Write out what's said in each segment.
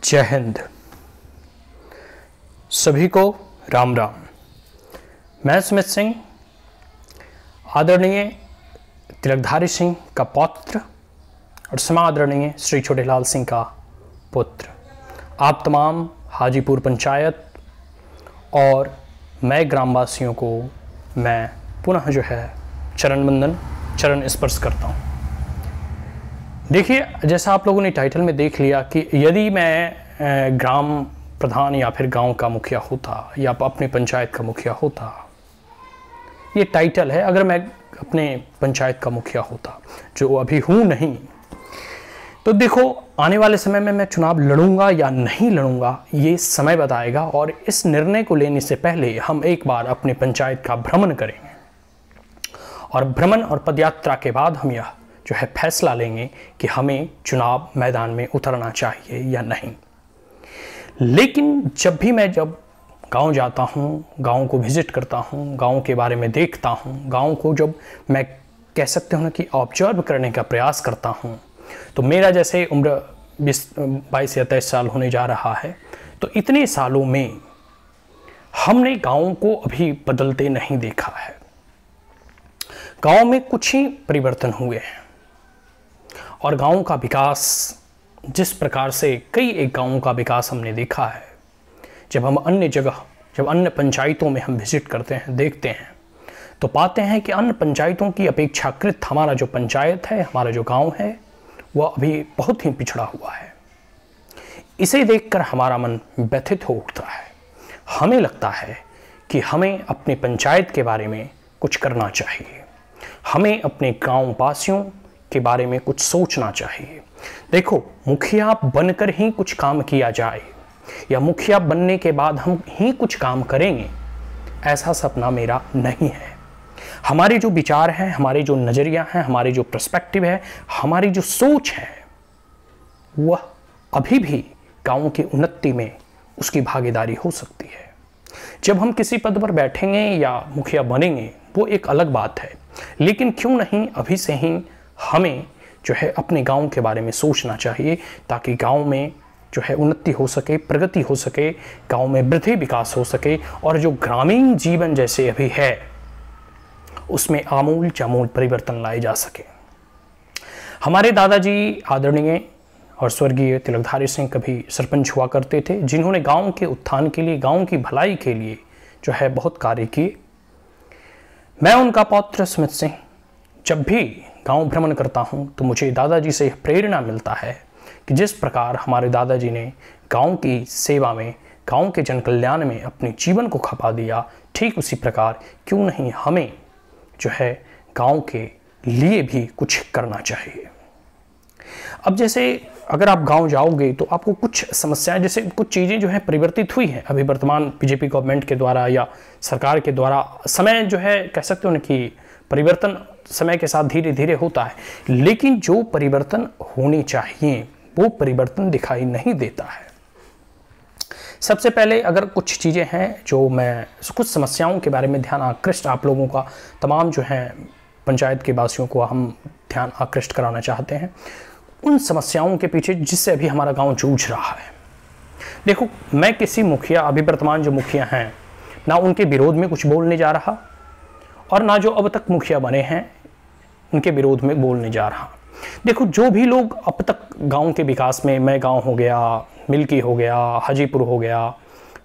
जय हिंद। सभी को राम राम। मैं सुमित सिंह, आदरणीय तिलकधारी सिंह का पौत्र और समादरणीय श्री छोटेलाल सिंह का पुत्र, आप तमाम हाजीपुर पंचायत और मैं ग्रामवासियों को मैं पुनः चरण वंदन, चरण स्पर्श करता हूँ। देखिए, जैसा आप लोगों ने टाइटल में देख लिया कि यदि मैं ग्राम प्रधान या फिर गांव का मुखिया होता या अपने पंचायत का मुखिया होता, ये टाइटल है। अगर मैं अपने पंचायत का मुखिया होता, जो अभी हूँ नहीं, तो देखो आने वाले समय में मैं चुनाव लड़ूंगा या नहीं लड़ूंगा ये समय बताएगा। और इस निर्णय को लेने से पहले हम एक बार अपने पंचायत का भ्रमण करेंगे और भ्रमण और पदयात्रा के बाद हम यह फैसला लेंगे कि हमें चुनाव मैदान में उतरना चाहिए या नहीं। लेकिन जब गांव जाता हूं, गांव को विजिट करता हूं, गांव के बारे में देखता हूं, गांव को जब मैं कह सकते हो कि ऑब्जर्व करने का प्रयास करता हूं, तो मेरा जैसे उम्र 22 या 23 साल होने जा रहा है, तो इतने सालों में हमने गांव को अभी बदलते नहीं देखा है। गांव में कुछ ही परिवर्तन हुए हैं और गांव का विकास, जिस प्रकार से कई एक गांवों का विकास हमने देखा है, जब हम अन्य पंचायतों में हम विजिट करते हैं, देखते हैं, तो पाते हैं कि अन्य पंचायतों की अपेक्षाकृत हमारा जो पंचायत है, हमारा जो गांव है, वह अभी बहुत ही पिछड़ा हुआ है। इसे देखकर हमारा मन व्यथित हो उठता है। हमें लगता है कि हमें अपने पंचायत के बारे में कुछ करना चाहिए, हमें अपने गांव वासियों के बारे में कुछ सोचना चाहिए। देखो, मुखिया बनकर ही कुछ काम किया जाए या मुखिया बनने के बाद हम ही कुछ काम करेंगे, ऐसा सपना मेरा नहीं है। हमारे जो विचार हैं, हमारे जो नज़रिया हैं, हमारे जो पर्सपेक्टिव है, हमारी जो सोच है, वह अभी भी गाँव की उन्नति में उसकी भागीदारी हो सकती है। जब हम किसी पद पर बैठेंगे या मुखिया बनेंगे, वो एक अलग बात है, लेकिन क्यों नहीं अभी से ही हमें अपने गांव के बारे में सोचना चाहिए, ताकि गांव में उन्नति हो सके, प्रगति हो सके, गांव में वृद्धि विकास हो सके और जो ग्रामीण जीवन जैसे अभी है उसमें आमूल चामूल परिवर्तन लाए जा सके। हमारे दादाजी आदरणीय और स्वर्गीय तिलकधारी सिंह कभी सरपंच हुआ करते थे, जिन्होंने गांव के उत्थान के लिए, गांव की भलाई के लिए बहुत कार्य किए। मैं उनका पौत्र सुमित सिंह जब भी गांव भ्रमण करता हूं, तो मुझे दादाजी से प्रेरणा मिलता है कि जिस प्रकार हमारे दादाजी ने गांव की सेवा में, गांव के जन कल्याण में अपने जीवन को खपा दिया, ठीक उसी प्रकार क्यों नहीं हमें गांव के लिए भी कुछ करना चाहिए। अब जैसे अगर आप गांव जाओगे तो आपको कुछ समस्याएं, जैसे कुछ चीज़ें परिवर्तित हुई हैं अभी वर्तमान बीजेपी गवर्नमेंट के द्वारा या सरकार के द्वारा। समय कह सकते हो ना कि परिवर्तन समय के साथ धीरे धीरे होता है, लेकिन जो परिवर्तन होने चाहिए वो परिवर्तन दिखाई नहीं देता है। सबसे पहले अगर कुछ चीज़ें हैं जो मैं कुछ समस्याओं के बारे में ध्यान आकृष्ट आप लोगों का, तमाम पंचायत के वासियों को हम ध्यान आकृष्ट कराना चाहते हैं, उन समस्याओं के पीछे जिससे अभी हमारा गांव जूझ रहा है। देखो, मैं किसी मुखिया, अभी वर्तमान जो मुखिया हैं, ना उनके विरोध में कुछ बोलने जा रहा और ना जो अब तक मुखिया बने हैं उनके विरोध में बोलने जा रहा। देखो, जो भी लोग अब तक गांव के विकास में, मैं गांव हो गया, मिल्की हो गया, हाजीपुर हो गया,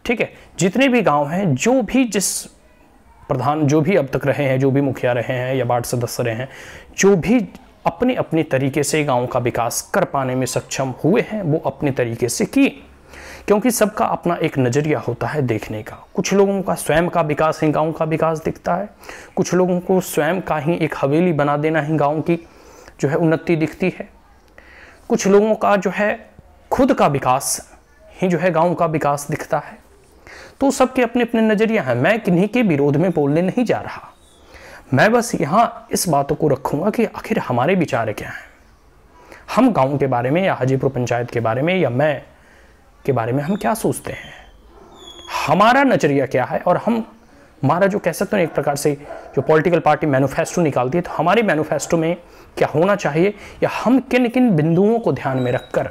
ठीक है, जितने भी गांव हैं, जो भी जिस प्रधान जो भी अब तक रहे हैं, जो भी मुखिया रहे हैं या वार्ड सदस्य रहे हैं, जो भी अपने अपने तरीके से गांव का विकास कर पाने में सक्षम हुए हैं, वो अपने तरीके से किए, क्योंकि सबका अपना एक नज़रिया होता है देखने का। कुछ लोगों का स्वयं का विकास ही गांव का विकास दिखता है, कुछ लोगों को स्वयं का ही एक हवेली बना देना ही गांव की उन्नति दिखती है, कुछ लोगों का खुद का विकास ही गांव का विकास दिखता है। तो सबके अपने अपने नज़रिया हैं। मैं किन्हीं के विरोध में बोलने नहीं जा रहा, मैं बस यहाँ इस बातों को रखूँगा कि आखिर हमारे विचार क्या हैं, हम गाँव के बारे में या हाजीपुर पंचायत के बारे में या मैं के बारे में हम क्या सोचते हैं, हमारा नजरिया क्या है, और हमारा जो कह सकते हैं एक प्रकार से जो पॉलिटिकल पार्टी मैनिफेस्टो निकालती है, तो हमारे मैनिफेस्टो में क्या होना चाहिए या हम किन किन बिंदुओं को ध्यान में रखकर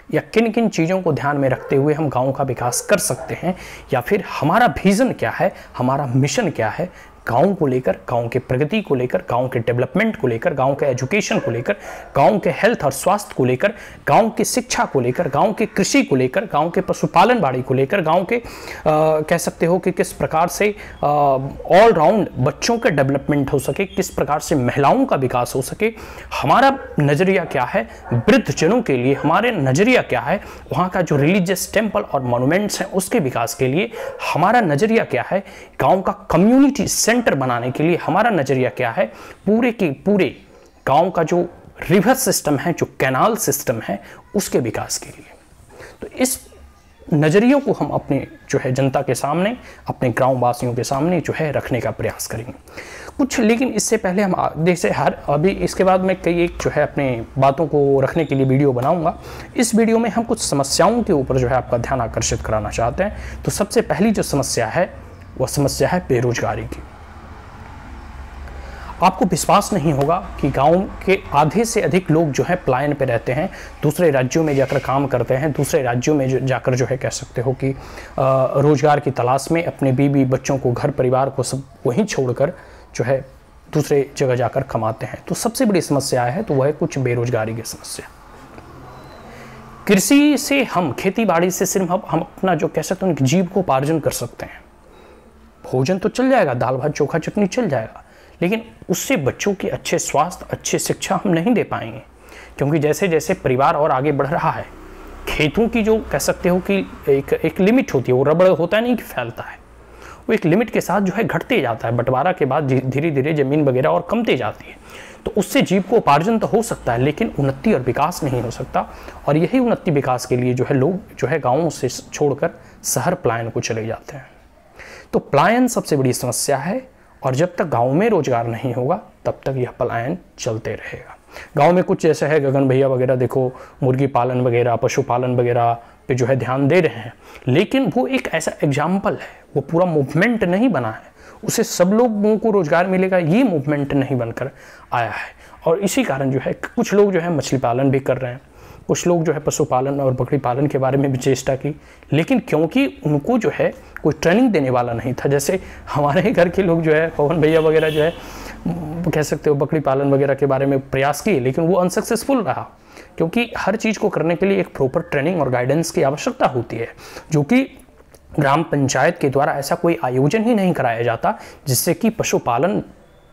या किन किन चीज़ों को ध्यान में रखते हुए हम गांव का विकास कर सकते हैं, या फिर हमारा विजन क्या है, हमारा मिशन क्या है गांव को लेकर, गांव के प्रगति को लेकर, गांव के डेवलपमेंट को लेकर, गांव के एजुकेशन को लेकर, गांव के हेल्थ और स्वास्थ्य को लेकर, गांव की शिक्षा को लेकर, गांव के कृषि को लेकर, गांव के पशुपालन बाड़ी को लेकर, गांव के कह सकते हो कि किस प्रकार से ऑल राउंड बच्चों का डेवलपमेंट हो सके, किस प्रकार से महिलाओं का विकास हो सके, हमारा नज़रिया क्या है वृद्धजनों के लिए, हमारे नज़रिया क्या है वहाँ का जो रिलीजियस टेम्पल और मोनूमेंट्स हैं उसके विकास के लिए, हमारा नज़रिया क्या है गाँव का कम्युनिटी सेंटर बनाने के लिए, हमारा नज़रिया क्या है पूरे के पूरे गांव का जो रिवर सिस्टम है, जो कैनाल सिस्टम है उसके विकास के लिए। तो इस नज़रियों को हम अपने जो है जनता के सामने, अपने गाँव वासियों के सामने जो है रखने का प्रयास करेंगे कुछ। लेकिन इससे पहले हम जैसे अभी इसके बाद मैं कई एक जो है अपने बातों को रखने के लिए वीडियो बनाऊंगा। इस वीडियो में हम कुछ समस्याओं के ऊपर जो है आपका ध्यान आकर्षित कराना चाहते हैं। तो सबसे पहली जो समस्या है वह समस्या है बेरोजगारी की। आपको विश्वास नहीं होगा कि गांव के आधे से अधिक लोग जो है पलायन पे रहते हैं, दूसरे राज्यों में जाकर काम करते हैं, दूसरे राज्यों में जाकर जो है कह सकते हो कि रोजगार की तलाश में अपने बीवी बच्चों को, घर परिवार को सब वहीं छोड़कर जो है दूसरे जगह जाकर कमाते हैं। तो सबसे बड़ी समस्या है तो वह है कुछ बेरोजगारी की समस्या। कृषि से हम, खेती बाड़ी से सिर्फ हम अपना जो कह सकते हैं जीव को उपार्जन कर सकते हैं। भोजन तो चल जाएगा, दाल भात चोखा चटनी चल जाएगा, लेकिन उससे बच्चों के अच्छे स्वास्थ्य, अच्छी शिक्षा हम नहीं दे पाएंगे, क्योंकि जैसे जैसे परिवार और आगे बढ़ रहा है, खेतों की जो कह सकते हो कि एक लिमिट होती है, वो रबड़ होता नहीं कि फैलता है, वो एक लिमिट के साथ जो है घटते जाता है। बंटवारा के बाद धीरे धीरे जमीन वगैरह और कमते जाती है। तो उससे जीव को उपार्जन तो हो सकता है, लेकिन उन्नति और विकास नहीं हो सकता। और यही उन्नति विकास के लिए जो है लोग जो है गाँवों से छोड़कर शहर पलायन को चले जाते हैं। तो पलायन सबसे बड़ी समस्या है, और जब तक गांव में रोजगार नहीं होगा तब तक यह पलायन चलते रहेगा। गांव में कुछ जैसे है, गगन भैया वगैरह देखो मुर्गी पालन वगैरह, पशुपालन वगैरह पे जो है ध्यान दे रहे हैं, लेकिन वो एक ऐसा एग्जाम्पल है, वो पूरा मूवमेंट नहीं बना है, उसे सब लोगों को रोजगार मिलेगा ये मूवमेंट नहीं बनकर आया है। और इसी कारण जो है कुछ लोग जो है मछली पालन भी कर रहे हैं, कुछ लोग जो है पशुपालन और बकरी पालन के बारे में भी चेष्टा की, लेकिन क्योंकि उनको जो है कोई ट्रेनिंग देने वाला नहीं था। जैसे हमारे घर के लोग जो है पवन भैया वगैरह जो है कह सकते हो बकरी पालन वगैरह के बारे में प्रयास किए, लेकिन वो अनसक्सेसफुल रहा, क्योंकि हर चीज़ को करने के लिए एक प्रॉपर ट्रेनिंग और गाइडेंस की आवश्यकता होती है, जो कि ग्राम पंचायत के द्वारा ऐसा कोई आयोजन ही नहीं कराया जाता जिससे कि पशुपालन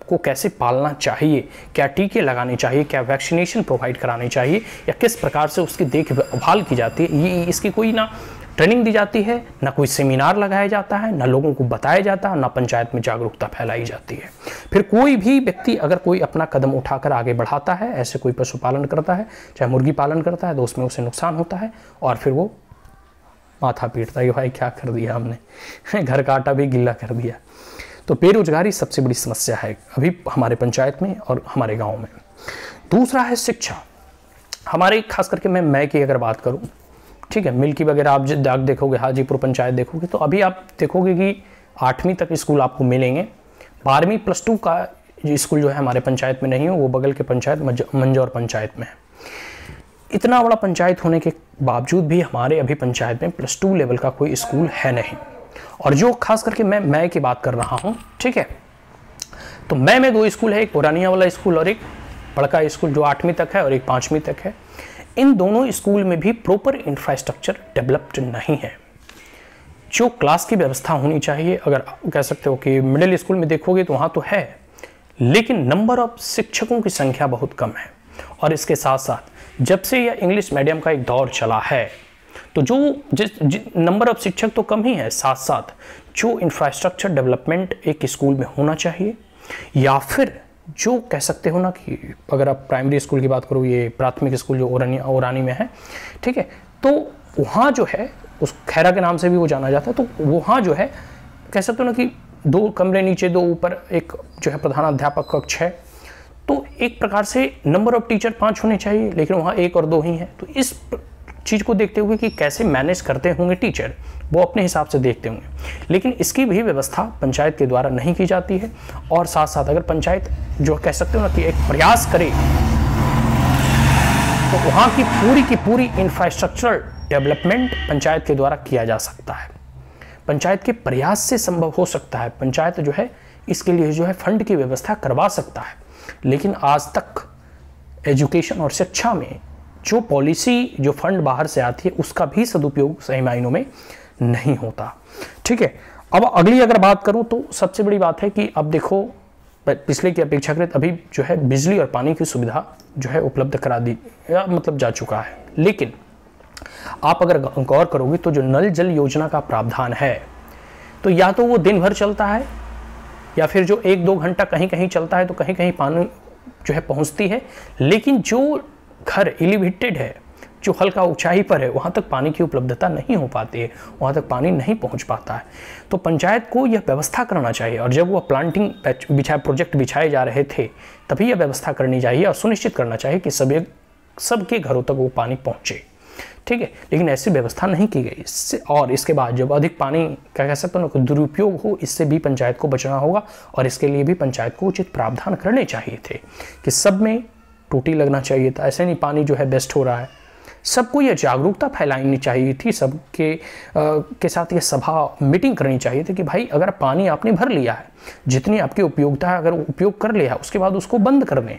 को कैसे पालना चाहिए, क्या टीके लगाने चाहिए, क्या वैक्सीनेशन प्रोवाइड करानी चाहिए, या किस प्रकार से उसकी देखभाल की जाती है, ये इसकी कोई ना ट्रेनिंग दी जाती है, ना कोई सेमिनार लगाया जाता है, ना लोगों को बताया जाता है, ना पंचायत में जागरूकता फैलाई जाती है। फिर कोई भी व्यक्ति अगर कोई अपना कदम उठाकर आगे बढ़ाता है, ऐसे कोई पशुपालन करता है, चाहे मुर्गी पालन करता है, तो उसमें उसे नुकसान होता है और फिर वो माथा पीटता है कि भाई क्या कर दिया हमने, घर का आटा भी गिल्ला कर दिया। तो बेरोजगारी सबसे बड़ी समस्या है अभी हमारे पंचायत में और हमारे गांव में। दूसरा है शिक्षा। हमारे खास करके मैं की अगर बात करूं, ठीक है, मिल्की वगैरह आप देखोगे, हाजीपुर पंचायत देखोगे, तो अभी आप देखोगे कि 8वीं तक स्कूल आपको मिलेंगे, 12वीं +2 का स्कूल जो है हमारे पंचायत में नहीं है, वो बगल के पंचायत मंजौर पंचायत में है। इतना बड़ा पंचायत होने के बावजूद भी हमारे अभी पंचायत में +2 लेवल का कोई स्कूल है नहीं। और जो खास करके मैं की बात कर रहा हूँ, ठीक है, तो मैं में 2 स्कूल है, एक पुरानिया वाला स्कूल और एक बड़का स्कूल जो 8वीं तक है और एक 5वीं तक है। इन दोनों स्कूल में भी प्रॉपर इंफ्रास्ट्रक्चर डेवलप्ड नहीं है। जो क्लास की व्यवस्था होनी चाहिए, अगर कह सकते हो कि मिडिल स्कूल में देखोगे तो वहाँ तो है, लेकिन नंबर ऑफ शिक्षकों की संख्या बहुत कम है। और इसके साथ साथ जब से यह इंग्लिश मीडियम का एक दौर चला है, तो जो नंबर ऑफ शिक्षक तो कम ही है, साथ साथ जो इंफ्रास्ट्रक्चर डेवलपमेंट एक स्कूल में होना चाहिए, या फिर जो कह सकते हो ना कि अगर आप प्राइमरी स्कूल की बात करो, ये प्राथमिक स्कूल जो ओरानी में है, ठीक है, तो वहाँ जो है उस खैरा के नाम से भी वो जाना जाता है, तो वहाँ जो है कह सकते हो ना कि 2 कमरे नीचे 2 ऊपर एक जो है प्रधानाध्यापक कक्ष है। तो एक प्रकार से नंबर ऑफ टीचर 5 होने चाहिए, लेकिन वहाँ 1 और 2 ही हैं। तो इस चीज़ को देखते हुए कि कैसे मैनेज करते होंगे टीचर, वो अपने हिसाब से देखते होंगे, लेकिन इसकी भी व्यवस्था पंचायत के द्वारा नहीं की जाती है। और साथ साथ अगर पंचायत जो कह सकते हो ना कि एक प्रयास करे तो वहाँ की पूरी इंफ्रास्ट्रक्चरल डेवलपमेंट पंचायत के द्वारा किया जा सकता है, पंचायत के प्रयास से संभव हो सकता है। पंचायत जो है इसके लिए जो है फंड की व्यवस्था करवा सकता है, लेकिन आज तक एजुकेशन और शिक्षा में जो पॉलिसी, जो फंड बाहर से आती है, उसका भी सदुपयोग सही मायनों में नहीं होता। ठीक है, अब अगली अगर बात करूं तो सबसे बड़ी बात है कि अब देखो पिछले की अपेक्षाकृत अभी जो है बिजली और पानी की सुविधा जो है उपलब्ध करा दी या मतलब जा चुका है, लेकिन आप अगर गौर करोगे तो जो नल जल योजना का प्रावधान है, तो या तो वो दिन भर चलता है या फिर जो 1-2 घंटा कहीं कहीं चलता है, तो कहीं कहीं पानी जो है पहुंचती है, लेकिन जो घर एलिवेटेड है, जो हल्का ऊंचाई पर है, वहाँ तक पानी की उपलब्धता नहीं हो पाती है, वहाँ तक पानी नहीं पहुँच पाता है। तो पंचायत को यह व्यवस्था करना चाहिए, और जब वह प्लांटिंग प्रोजेक्ट बिछाए जा रहे थे तभी यह व्यवस्था करनी चाहिए और सुनिश्चित करना चाहिए कि सबके घरों तक वो पानी पहुँचे। ठीक है, लेकिन ऐसी व्यवस्था नहीं की गई। इससे और इसके बाद जब अधिक पानी क्या कह सकते हैं दुरुपयोग हो, इससे भी पंचायत को बचना होगा, और इसके लिए भी पंचायत को उचित प्रावधान करने चाहिए थे कि सब में टूटी लगना चाहिए था। ऐसे नहीं पानी जो है बेस्ट हो रहा है, सबको ये जागरूकता फैलानी चाहिए थी, सबके के साथ ये सभा मीटिंग करनी चाहिए थी कि भाई अगर पानी आपने भर लिया है, जितनी आपकी उपयोगिता है, अगर उपयोग कर लिया है, उसके बाद उसको बंद कर दें,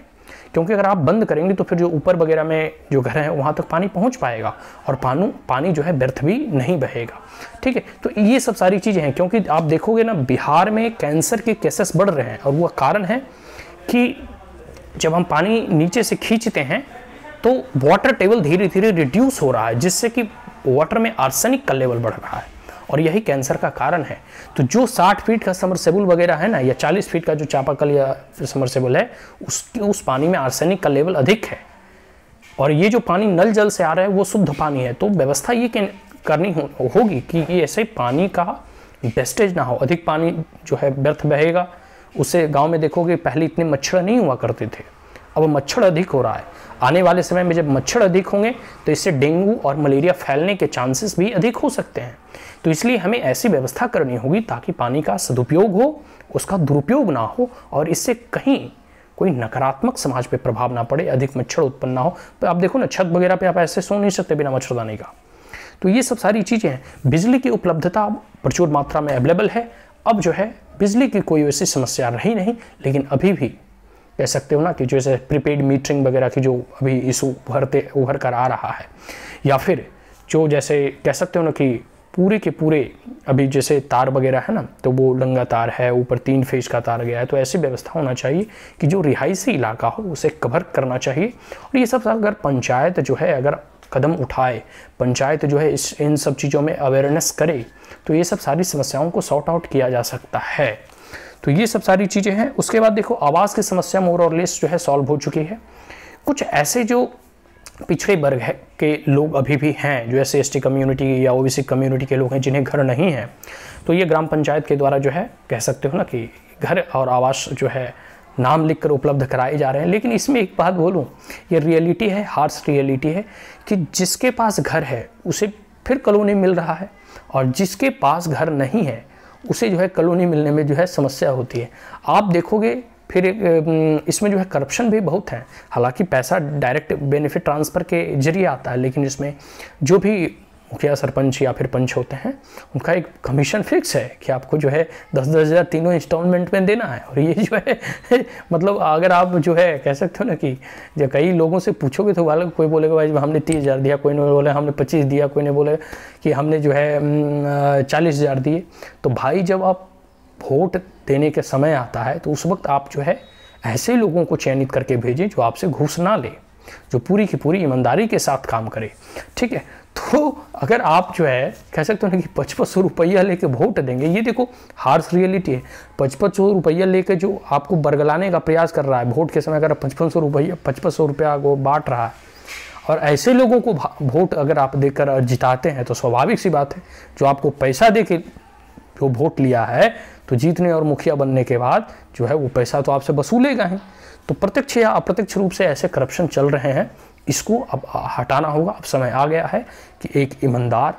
क्योंकि अगर आप बंद करेंगे तो फिर जो ऊपर वगैरह में जो घर हैं वहाँ तक पानी पहुँच पाएगा और पानी जो है व्यर्थ भी नहीं बहेगा। ठीक है, तो ये सब सारी चीज़ें हैं, क्योंकि आप देखोगे ना बिहार में कैंसर के केसेस बढ़ रहे हैं, और वो कारण है कि जब हम पानी नीचे से खींचते हैं तो वाटर टेबल धीरे धीरे रिड्यूस हो रहा है, जिससे कि वाटर में आर्सेनिक का लेवल बढ़ रहा है, और यही कैंसर का कारण है। तो जो 60 फीट का समरसेबल वगैरह है ना, या 40 फीट का जो चापाकल या समरसेबल है, उस पानी में आर्सेनिक का लेवल अधिक है, और ये जो पानी नल जल से आ रहा है वो शुद्ध पानी है। तो व्यवस्था ये करनी होगी कि ये ऐसे पानी का वेस्टेज ना हो, अधिक पानी जो है व्यर्थ बहेगा। उससे गाँव में देखोगे पहले इतने मच्छर नहीं हुआ करते थे, अब मच्छर अधिक हो रहा है। आने वाले समय में जब मच्छर अधिक होंगे तो इससे डेंगू और मलेरिया फैलने के चांसेस भी अधिक हो सकते हैं। तो इसलिए हमें ऐसी व्यवस्था करनी होगी ताकि पानी का सदुपयोग हो, उसका दुरुपयोग ना हो, और इससे कहीं कोई नकारात्मक समाज पे प्रभाव ना पड़े, अधिक मच्छर उत्पन्न ना हो। तो आप देखो ना, छत वगैरह पे आप ऐसे सो नहीं सकते बिना मच्छरदानी का। तो ये सब सारी चीज़ें हैं। बिजली की उपलब्धता प्रचुर मात्रा में अवेलेबल है, अब जो है बिजली की कोई वैसी समस्या रही नहीं, लेकिन अभी भी कह सकते हो ना कि जैसे प्रीपेड मीटरिंग वगैरह की जो अभी इशू उभर कर आ रहा है, या फिर जो जैसे कह सकते हो ना कि पूरे के पूरे अभी जैसे तार वगैरह है ना, तो वो नंगा तार है, ऊपर 3 फेज का तार गया है। तो ऐसी व्यवस्था होना चाहिए कि जो रिहायशी इलाका हो उसे कवर करना चाहिए। और ये सब अगर पंचायत जो है अगर कदम उठाए, पंचायत जो है इन सब चीज़ों में अवेयरनेस करे, तो ये सब सारी समस्याओं को सॉर्ट आउट किया जा सकता है। तो ये सब सारी चीज़ें हैं। उसके बाद देखो आवास की समस्या मोर और लेस जो है सॉल्व हो चुकी है। कुछ ऐसे जो पिछड़े वर्ग है के लोग अभी भी हैं, जो ऐसे ST कम्युनिटी या OBC कम्युनिटी के लोग हैं जिन्हें घर नहीं है, तो ये ग्राम पंचायत के द्वारा जो है कह सकते हो ना कि घर और आवास जो है नाम लिखकर उपलब्ध कराए जा रहे हैं। लेकिन इसमें एक बात बोलूँ, ये रियलिटी है, हार्श रियलिटी है कि जिसके पास घर है उसे फिर कॉलोनी मिल रहा है, और जिसके पास घर नहीं है उसे जो है कॉलोनी मिलने में जो है समस्या होती है। आप देखोगे फिर इसमें जो है करप्शन भी बहुत है। हालांकि पैसा डायरेक्ट बेनिफिट ट्रांसफ़र के जरिए आता है, लेकिन इसमें जो भी मुखिया सरपंच या फिर पंच होते हैं उनका एक कमीशन फिक्स है कि आपको जो है 10-10 हज़ार तीनों इंस्टॉलमेंट में देना है। और ये जो है मतलब अगर आप जो है कह सकते हो ना कि जब कई लोगों से पूछोगे तो वाले कोई बोलेगा भाई हमने 30,000 दिया, कोई ने बोले हमने 25 दिया, कोई ने बोले कि हमने जो है 40,000 दिए। तो भाई जब आप वोट देने के समय आता है तो उस वक्त आप जो है ऐसे लोगों को चयनित करके भेजें जो आपसे घूस ना ले, जो पूरी की पूरी ईमानदारी के साथ काम करे। ठीक है, तो अगर आप जो है कह सकते हो ना कि 5500 रुपया लेके वोट देंगे, ये देखो हार्श रियलिटी है। 5500 रुपया लेके जो आपको बरगलाने का प्रयास कर रहा है वोट के समय, अगर 5500 रुपया को बांट रहा है, और ऐसे लोगों को वोट अगर आप देकर जिताते हैं तो स्वाभाविक सी बात है जो आपको पैसा दे के जो वोट लिया है तो जीतने और मुखिया बनने के बाद जो है वो पैसा तो आपसे वसूलेगा ही। तो प्रत्यक्ष या अप्रत्यक्ष रूप से ऐसे करप्शन चल रहे हैं, इसको अब हटाना होगा। अब समय आ गया है कि एक ईमानदार,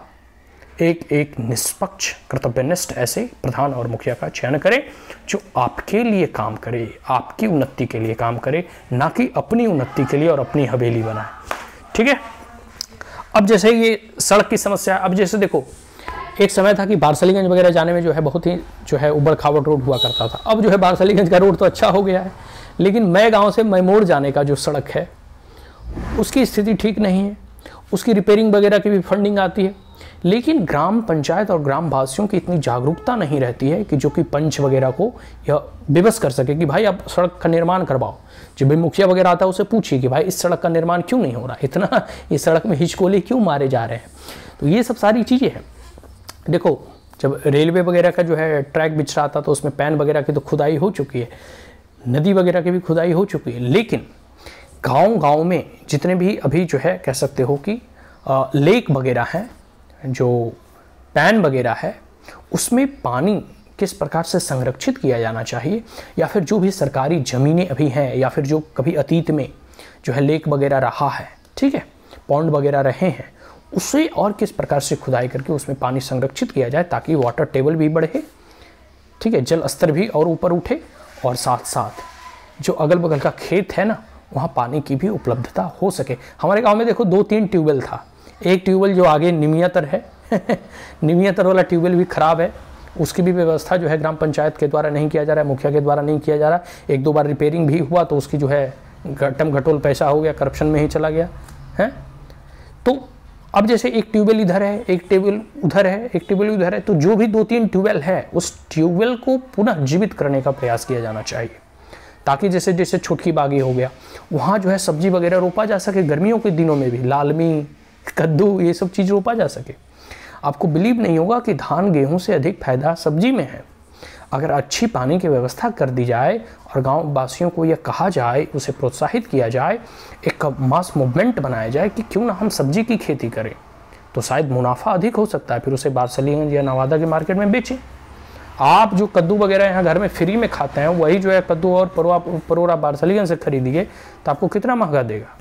एक निष्पक्ष कर्तव्यनिष्ठ ऐसे प्रधान और मुखिया का चयन करें जो आपके लिए काम करे, आपकी उन्नति के लिए काम करे, ना कि अपनी उन्नति के लिए और अपनी हवेली बनाए। ठीक है। अब जैसे ये सड़क की समस्या, अब जैसे देखो एक समय था कि बारसलीगंज वगैरह जाने में जो है बहुत ही जो है उबड़ खाबड़ रोड हुआ करता था। अब जो है बारसलीगंज का रोड तो अच्छा हो गया है, लेकिन मैं गांव से मैमोर जाने का जो सड़क है उसकी स्थिति ठीक नहीं है। उसकी रिपेयरिंग वगैरह की भी फंडिंग आती है, लेकिन ग्राम पंचायत और ग्राम वासियों की इतनी जागरूकता नहीं रहती है कि जो कि पंच वगैरह को यह विवश कर सके कि भाई आप सड़क का निर्माण करवाओ। जब भी मुखिया वगैरह आता है उसे पूछिए कि भाई इस सड़क का निर्माण क्यों नहीं हो रहा, इतना इस सड़क में हिचकोले क्यों मारे जा रहे हैं। तो ये सब सारी चीज़ें हैं। देखो जब रेलवे वगैरह का जो है ट्रैक बिछ रहा था तो उसमें पैन वगैरह की तो खुदाई हो चुकी है, नदी वगैरह की भी खुदाई हो चुकी है, लेकिन गांव में जितने भी अभी जो है कह सकते हो कि लेक वगैरह हैं, जो पैन वगैरह है, उसमें पानी किस प्रकार से संरक्षित किया जाना चाहिए, या फिर जो भी सरकारी ज़मीनें अभी हैं या फिर जो कभी अतीत में जो है लेक वगैरह रहा है, ठीक है, पॉन्ड वगैरह रहे हैं, उसे और किस प्रकार से खुदाई करके उसमें पानी संरक्षित किया जाए ताकि वाटर टेबल भी बढ़े, ठीक है, जल स्तर भी और ऊपर उठे, और साथ साथ जो अगल बगल का खेत है ना वहाँ पानी की भी उपलब्धता हो सके। हमारे गांव में देखो 2-3 ट्यूबवेल था, एक ट्यूबवेल जो आगे निमियातर है निमियातर वाला ट्यूबवेल भी ख़राब है, उसकी भी व्यवस्था जो है ग्राम पंचायत के द्वारा नहीं किया जा रहा है, मुखिया के द्वारा नहीं किया जा रहा। 1-2 बार रिपेयरिंग भी हुआ तो उसकी जो है घटम घटोल पैसा हो गया, करप्शन में ही चला गया है। तो अब जैसे एक ट्यूबवेल इधर है, एक ट्यूबवेल उधर है, एक ट्यूबवेल उधर है, तो जो भी 2-3 ट्यूबवेल है उस ट्यूबवेल को पुनः जीवित करने का प्रयास किया जाना चाहिए, ताकि जैसे जैसे छोटकी बागी हो गया वहाँ जो है सब्जी वगैरह रोपा जा सके, गर्मियों के दिनों में भी लालमी कद्दू ये सब चीज़ रोपा जा सके। आपको बिलीव नहीं होगा कि धान गेहूं से अधिक फायदा सब्जी में है। अगर अच्छी पानी की व्यवस्था कर दी जाए और गांव वासियों को यह कहा जाए, उसे प्रोत्साहित किया जाए, एक मास मूवमेंट बनाया जाए कि क्यों ना हम सब्जी की खेती करें, तो शायद मुनाफा अधिक हो सकता है। फिर उसे बारसलीगंज या नवादा के मार्केट में बेचें। आप जो कद्दू वगैरह यहाँ घर में फ्री में खाते हैं वही जो है कद्दू और परोरा बारसलीगंज से खरीदिए तो आपको कितना महंगा देगा।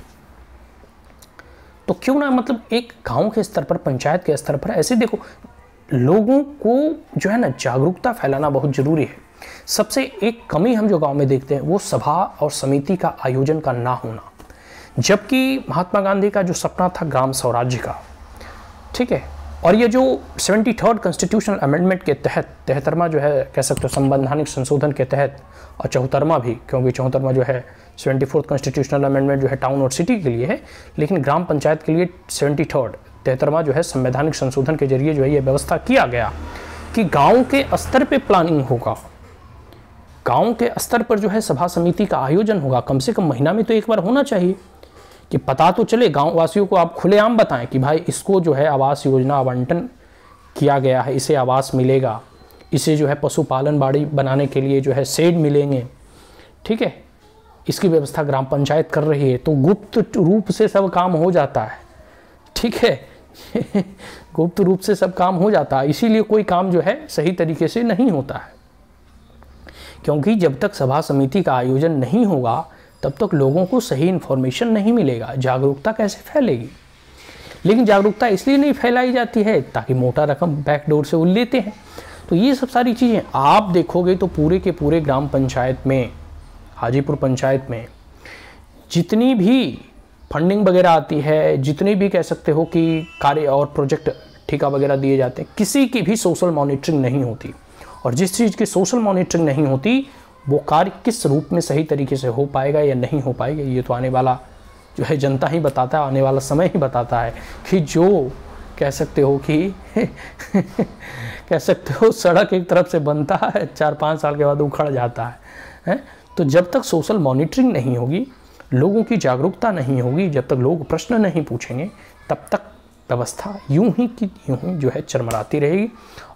तो क्यों ना मतलब एक गांव के स्तर पर, पंचायत के स्तर पर ऐसे देखो, लोगों को जो है ना जागरूकता फैलाना बहुत जरूरी है। सबसे एक कमी हम जो गांव में देखते हैं वो सभा और समिति का आयोजन का ना होना, जबकि महात्मा गांधी का जो सपना था ग्राम स्वराज्य का, ठीक है, और ये जो 73rd कॉन्स्टिट्यूशनल अमेंडमेंट के तहत 73वां जो है कह सकते हो संवैधानिक संशोधन के तहत, और 74वां भी, क्योंकि 74वां जो है 74th कॉन्स्टिट्यूशनल अमेंडमेंट जो है टाउन और सिटी के लिए है, लेकिन ग्राम पंचायत के लिए 73वां जो है संवैधानिक संशोधन के जरिए जो है ये व्यवस्था किया गया कि गांव के स्तर पे प्लानिंग होगा, गांव के स्तर पर जो है सभा समिति का आयोजन होगा, कम से कम महीना में तो एक बार होना चाहिए, कि पता तो चले गांव वासियों को, आप खुलेआम बताएं कि भाई इसको जो है आवास योजना आवंटन किया गया है, इसे आवास मिलेगा, इसे जो है पशुपालन बाड़ी बनाने के लिए जो है शेड मिलेंगे, ठीक है, इसकी व्यवस्था ग्राम पंचायत कर रही है। तो गुप्त रूप से सब काम हो जाता है, ठीक है गुप्त रूप से सब काम हो जाता है, इसीलिए कोई काम जो है सही तरीके से नहीं होता है, क्योंकि जब तक सभा समिति का आयोजन नहीं होगा तब तक लोगों को सही इन्फॉर्मेशन नहीं मिलेगा, जागरूकता कैसे फैलेगी। लेकिन जागरूकता इसलिए नहीं फैलाई जाती है ताकि मोटा रकम बैकडोर से वो लेते हैं। तो ये सब सारी चीज़ें आप देखोगे तो पूरे के पूरे ग्राम पंचायत में, हाजीपुर पंचायत में जितनी भी फंडिंग वगैरह आती है, जितने भी कह सकते हो कि कार्य और प्रोजेक्ट ठेका वगैरह दिए जाते हैं, किसी की भी सोशल मॉनिटरिंग नहीं होती, और जिस चीज़ की सोशल मॉनिटरिंग नहीं होती वो कार्य किस रूप में सही तरीके से हो पाएगा या नहीं हो पाएगा ये तो आने वाला जो है जनता ही बताता है, आने वाला समय ही बताता है। कि जो कह सकते हो कि कह सकते हो सड़क एक तरफ से बनता है 4-5 साल के बाद उखड़ जाता है। तो जब तक सोशल मॉनिटरिंग नहीं होगी, लोगों की जागरूकता नहीं होगी, जब तक लोग प्रश्न नहीं पूछेंगे, तब तक व्यवस्था यूं ही की यूं ही जो है चरमराती रहेगी।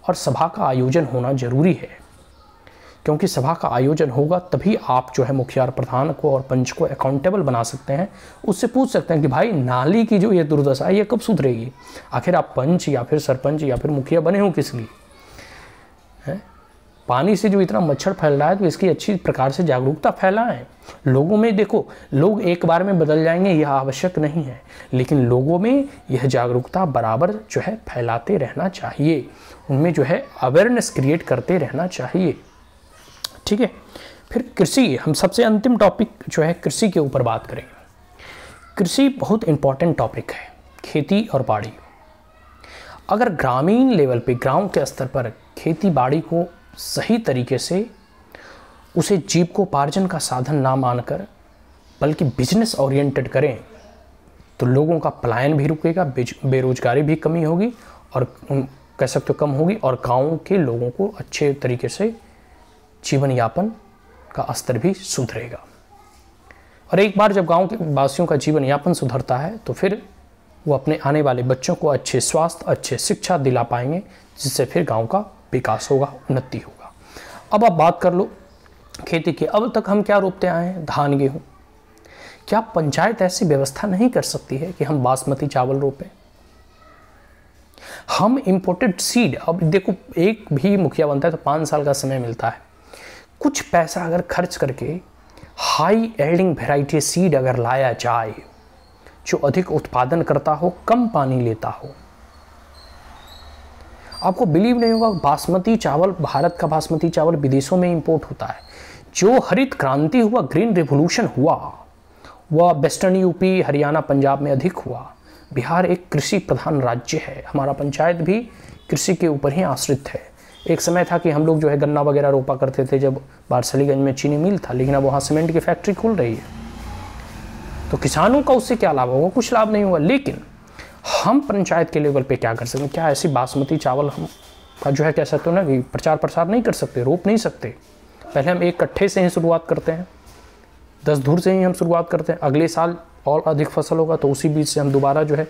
और सभा का आयोजन होना जरूरी है, क्योंकि सभा का आयोजन होगा तभी आप जो है मुखिया प्रधान को और पंच को अकाउंटेबल बना सकते हैं, उससे पूछ सकते हैं कि भाई नाली की जो ये दुर्दशा है ये कब सुधरेगी। आखिर आप पंच या फिर सरपंच या फिर मुखिया बने हो किस लिए हैं? पानी से जो इतना मच्छर फैल रहा है तो इसकी अच्छी प्रकार से जागरूकता फैलाएं लोगों में। देखो, लोग एक बार में बदल जाएंगे यह आवश्यक नहीं है, लेकिन लोगों में यह जागरूकता बराबर जो है फैलाते रहना चाहिए, उनमें जो है अवेयरनेस क्रिएट करते रहना चाहिए, ठीक है। फिर कृषि, हम सबसे अंतिम टॉपिक जो है कृषि के ऊपर बात करेंगे। कृषि बहुत इम्पॉर्टेंट टॉपिक है, खेती और बाड़ी। अगर ग्रामीण लेवल पे, गांव के स्तर पर खेती बाड़ी को सही तरीके से उसे जीविकोपार्जन का साधन ना मानकर बल्कि बिजनेस ओरिएंटेड करें तो लोगों का पलायन भी रुकेगा, बेरोजगारी भी कमी होगी और कह सकते हो कम होगी, और गाँव के लोगों को अच्छे तरीके से जीवन यापन का स्तर भी सुधरेगा। और एक बार जब गांव के वासियों का जीवन यापन सुधरता है तो फिर वो अपने आने वाले बच्चों को अच्छे स्वास्थ्य, अच्छे शिक्षा दिला पाएंगे, जिससे फिर गांव का विकास होगा, उन्नति होगा। अब आप बात कर लो खेती की। अब तक हम क्या रोपते आए हैं? धान, गेहूँ। क्या पंचायत ऐसी व्यवस्था नहीं कर सकती है कि हम बासमती चावल रोपें? हम इंपोर्टेड सीड, अब देखो एक भी मुखिया बनता है तो 5 साल का समय मिलता है। कुछ पैसा अगर खर्च करके हाई एल्डिंग वेराइटी सीड अगर लाया जाए जो अधिक उत्पादन करता हो, कम पानी लेता हो। आपको बिलीव नहीं होगा, बासमती चावल, भारत का बासमती चावल विदेशों में इंपोर्ट होता है। जो हरित क्रांति हुआ, ग्रीन रिवॉल्यूशन हुआ, वह वेस्टर्न यूपी, हरियाणा, पंजाब में अधिक हुआ। बिहार एक कृषि प्रधान राज्य है, हमारा पंचायत भी कृषि के ऊपर ही आश्रित है। एक समय था कि हम लोग जो है गन्ना वगैरह रोपा करते थे जब बारसलीगंज में चीनी मिल था, लेकिन अब वहाँ सीमेंट की फैक्ट्री खुल रही है, तो किसानों का उससे क्या लाभ होगा? कुछ लाभ नहीं होगा। लेकिन हम पंचायत के लेवल पे क्या कर सकते हैं? क्या ऐसी बासमती चावल हम का जो है कह सकते हो ना कि प्रचार प्रसार नहीं कर सकते, रोप नहीं सकते? पहले हम एक कट्ठे से ही शुरुआत करते हैं, 10 धूर से ही हम शुरुआत करते हैं। अगले साल और अधिक फसल होगा तो उसी बीज से हम दोबारा जो है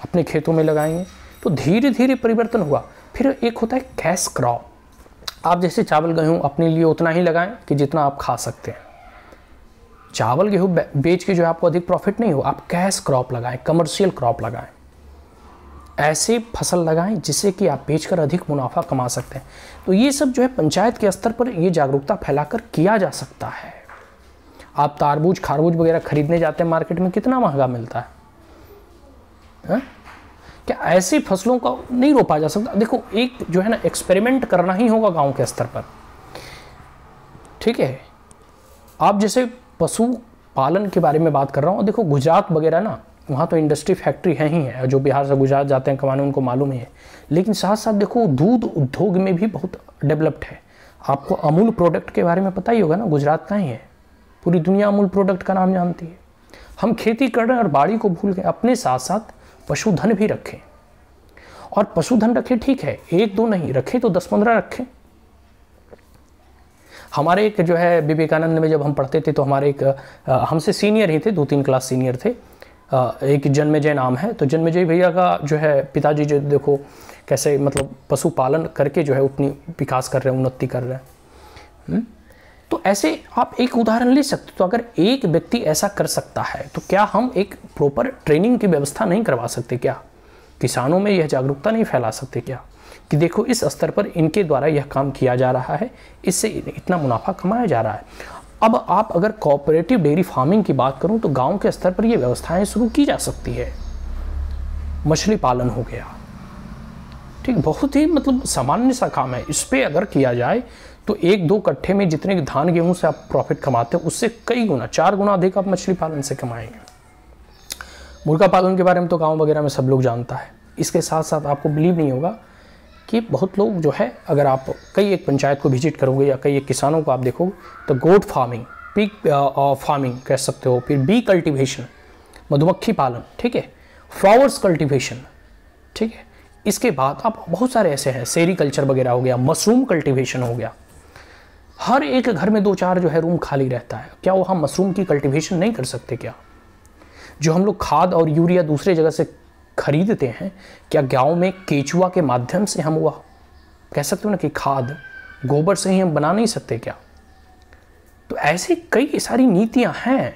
अपने खेतों में लगाएंगे। तो धीरे धीरे परिवर्तन हुआ। फिर एक होता है कैश क्रॉप। आप जैसे चावल गेहूँ अपने लिए उतना ही लगाएं कि जितना आप खा सकते हैं। चावल गेहूँ बेच के जो है आपको अधिक प्रॉफिट नहीं हो, आप कैश क्रॉप लगाएं, कमर्शियल क्रॉप लगाएं। ऐसे फसल लगाएं जिससे कि आप बेचकर अधिक मुनाफा कमा सकते हैं। तो ये सब जो है पंचायत के स्तर पर ये जागरूकता फैलाकर किया जा सकता है। आप तारबूज, खारबूज वगैरह खरीदने जाते हैं मार्केट में, कितना महंगा मिलता है? क्या ऐसी फसलों का नहीं रोपा जा सकता? देखो एक जो है ना एक्सपेरिमेंट करना ही होगा गांव के स्तर पर, ठीक है। आप जैसे पशु पालन के बारे में बात कर रहा हूँ, देखो गुजरात वगैरह ना, वहाँ तो इंडस्ट्री फैक्ट्री है ही है, जो बिहार से गुजरात जाते हैं कमाने उनको मालूम ही है। लेकिन साथ साथ देखो दूध उद्योग में भी बहुत डेवलप्ड है। आपको अमूल प्रोडक्ट के बारे में पता ही होगा ना, गुजरात का ही है, पूरी दुनिया अमूल प्रोडक्ट का नाम जानती है। हम खेती कर रहे हैं और बाड़ी को भूल गए। अपने साथ साथ पशुधन भी रखें, और पशुधन रखें ठीक है, 1-2 नहीं रखें तो 10-15 रखें। हमारे एक जो है विवेकानंद में जब हम पढ़ते थे तो हमारे एक हमसे सीनियर ही थे, 2-3 क्लास सीनियर थे, एक जन्मेजय नाम है। तो जन्मेजय भैया का जो है पिताजी जो देखो कैसे मतलब पशुपालन करके जो है उतनी विकास कर रहे हैं, उन्नति कर रहे हैं। तो ऐसे आप एक उदाहरण ले सकते हो। तो अगर एक व्यक्ति ऐसा कर सकता है तो क्या हम एक प्रॉपर ट्रेनिंग की व्यवस्था नहीं करवा सकते? क्या किसानों में यह जागरूकता नहीं फैला सकते क्या कि देखो इस स्तर पर इनके द्वारा यह काम किया जा रहा है, इससे इतना मुनाफा कमाया जा रहा है। अब आप अगर कोऑपरेटिव डेयरी फार्मिंग की बात करूं तो गांव के स्तर पर ये व्यवस्थाएं शुरू की जा सकती है। मछली पालन हो गया, ठीक, बहुत ही मतलब सामान्य सा काम है। इस पर अगर किया जाए तो 1-2 कट्ठे में जितने धान गेहूं से आप प्रॉफिट कमाते हो उससे कई गुना, 4 गुना अधिक आप मछली पालन से कमाएंगे। मुर्गा पालन के बारे में तो गांव वगैरह में सब लोग जानता है। इसके साथ साथ आपको बिलीव नहीं होगा कि बहुत लोग जो है, अगर आप कई एक पंचायत को विजिट करोगे या कई एक किसानों को आप देखोगे तो गोट फार्मिंग, पिग फार्मिंग कह सकते हो, फिर बी कल्टीवेशन, मधुमक्खी पालन, ठीक है, फ्लावर्स कल्टीवेशन, ठीक है। इसके बाद आप बहुत सारे ऐसे हैं, सेरीकल्चर वगैरह हो गया, मशरूम कल्टीवेशन हो गया। हर एक घर में 2-4 जो है रूम खाली रहता है। क्या वो हम मशरूम की कल्टीवेशन नहीं कर सकते? क्या जो हम लोग खाद और यूरिया दूसरे जगह से खरीदते हैं, क्या गांव में केचुआ के माध्यम से हम वह कह सकते हो ना कि खाद गोबर से ही हम बना नहीं सकते क्या? तो ऐसी कई सारी नीतियां हैं।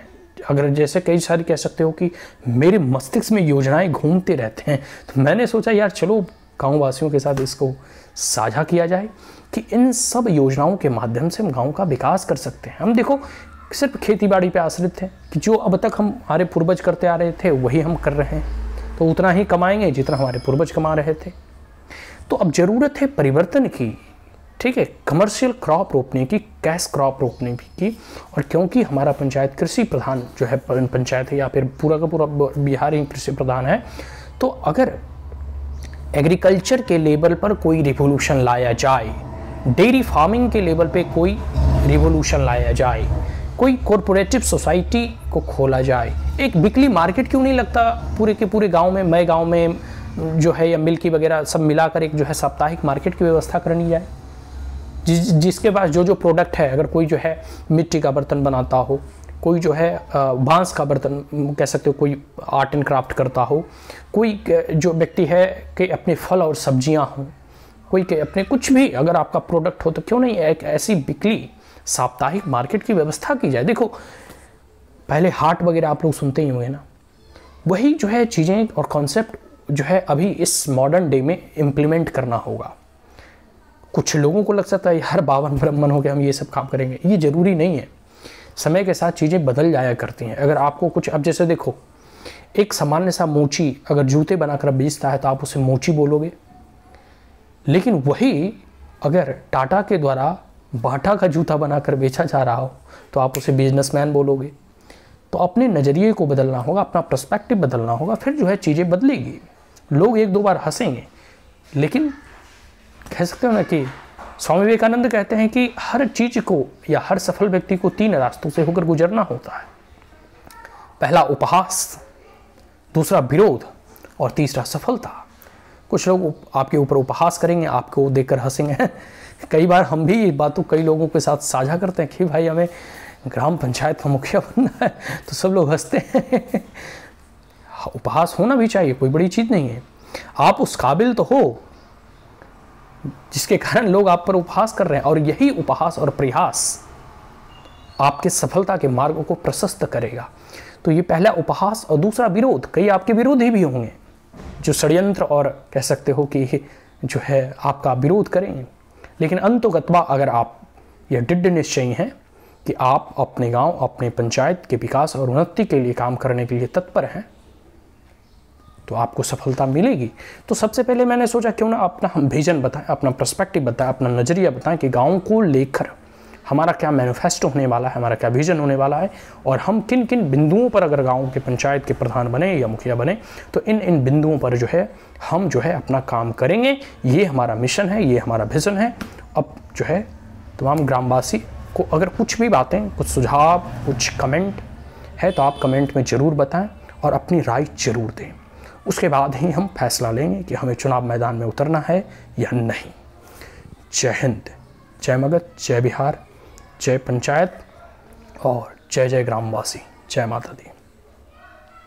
अगर जैसे कई सारी कह सकते हो कि मेरे मस्तिष्क में योजनाएं घूमते रहते हैं, तो मैंने सोचा यार चलो गाँव वासियों के साथ इसको साझा किया जाए कि इन सब योजनाओं के माध्यम से हम गाँव का विकास कर सकते हैं। हम देखो सिर्फ खेती बाड़ी पे आश्रित थे कि जो अब तक हम हमारे पूर्वज करते आ रहे थे वही हम कर रहे हैं, तो उतना ही कमाएंगे जितना हमारे पूर्वज कमा रहे थे। तो अब ज़रूरत है परिवर्तन की, ठीक है, कमर्शियल क्रॉप रोपने की, कैश क्रॉप रोपने की। और क्योंकि हमारा पंचायत कृषि प्रधान जो है पंचायत है, या फिर पूरा का पूरा बिहार ही कृषि प्रधान है, तो अगर एग्रीकल्चर के लेवल पर कोई रिवोल्यूशन लाया जाए, डेयरी फार्मिंग के लेवल पे कोई रिवोल्यूशन लाया जाए, कोई कॉरपोरेटिव सोसाइटी को खोला जाए, एक वीकली मार्केट क्यों नहीं लगता पूरे के पूरे गांव में, मई गांव में जो है, या मिल्की वगैरह सब मिलाकर एक जो है साप्ताहिक मार्केट की व्यवस्था करनी जाए, जिसके पास जो जो प्रोडक्ट है, अगर कोई जो है मिट्टी का बर्तन बनाता हो, कोई जो है बांस का बर्तन कह सकते हो, कोई आर्ट एंड क्राफ्ट करता हो, कोई जो व्यक्ति है कि अपने फल और सब्जियां हों, कोई के अपने कुछ भी अगर आपका प्रोडक्ट हो, तो क्यों नहीं एक ऐसी बिकली साप्ताहिक मार्केट की व्यवस्था की जाए। देखो पहले हाट वगैरह आप लोग सुनते ही होंगे ना, वही जो है चीज़ें और कॉन्सेप्ट जो है अभी इस मॉडर्न डे में इम्प्लीमेंट करना होगा। कुछ लोगों को लग सकता है हर बावन ब्राह्मण हो के हम ये सब काम करेंगे, ये ज़रूरी नहीं है। समय के साथ चीज़ें बदल जाया करती हैं। अगर आपको कुछ, अब जैसे देखो, एक सामान्य सा मोची अगर जूते बनाकर बेचता है तो आप उसे मोची बोलोगे, लेकिन वही अगर टाटा के द्वारा बाटा का जूता बनाकर बेचा जा रहा हो तो आप उसे बिजनेसमैन बोलोगे। तो अपने नज़रिए को बदलना होगा, अपना पर्सपेक्टिव बदलना होगा, फिर जो है चीज़ें बदलेगी। लोग एक दो बार हंसेंगे, लेकिन कह सकते हो ना कि स्वामी विवेकानंद कहते हैं कि हर चीज़ को या हर सफल व्यक्ति को 3 रास्तों से होकर गुजरना होता है। पहला उपहास, दूसरा विरोध, और तीसरा सफलता। कुछ लोग आपके ऊपर उपहास करेंगे, आपको देखकर हंसेंगे। कई बार हम भी ये बातों कई लोगों के साथ साझा करते हैं कि भाई हमें ग्राम पंचायत का मुखिया बनना है, तो सब लोग हंसते हैं। उपहास होना भी चाहिए, कोई बड़ी चीज़ नहीं है। आप उस काबिल तो हो जिसके कारण लोग आप पर उपहास कर रहे हैं, और यही उपहास और प्रयास आपके सफलता के मार्ग को प्रशस्त करेगा। तो ये पहला उपहास, और दूसरा विरोध। कई आपके विरोधी भी होंगे जो षड्यंत्र और कह सकते हो कि जो है आपका विरोध करेंगे, लेकिन अंततोगत्वा अगर आप यह दृढ़ निश्चयी हैं कि आप अपने गांव, अपने पंचायत के विकास और उन्नति के लिए काम करने के लिए तत्पर हैं, तो आपको सफलता मिलेगी। तो सबसे पहले मैंने सोचा क्यों ना अपना हम विजन बताएं, अपना पर्सपेक्टिव बताएं, अपना नज़रिया बताएं कि गांव को लेकर हमारा क्या मैनिफेस्टो होने वाला है, हमारा क्या विजन होने वाला है, और हम किन किन बिंदुओं पर अगर गांव के पंचायत के प्रधान बने या मुखिया बने तो इन बिंदुओं पर जो है हम जो है अपना काम करेंगे। ये हमारा मिशन है, ये हमारा विजन है। अब जो है तमाम ग्रामवासी को अगर कुछ भी बातें, कुछ सुझाव, कुछ कमेंट है तो आप कमेंट में ज़रूर बताएं और अपनी राय ज़रूर दें। उसके बाद ही हम फैसला लेंगे कि हमें चुनाव मैदान में उतरना है या नहीं। जय हिंद, जय मगध, जय बिहार, जय पंचायत और जय जय ग्रामवासी। जय माता दी।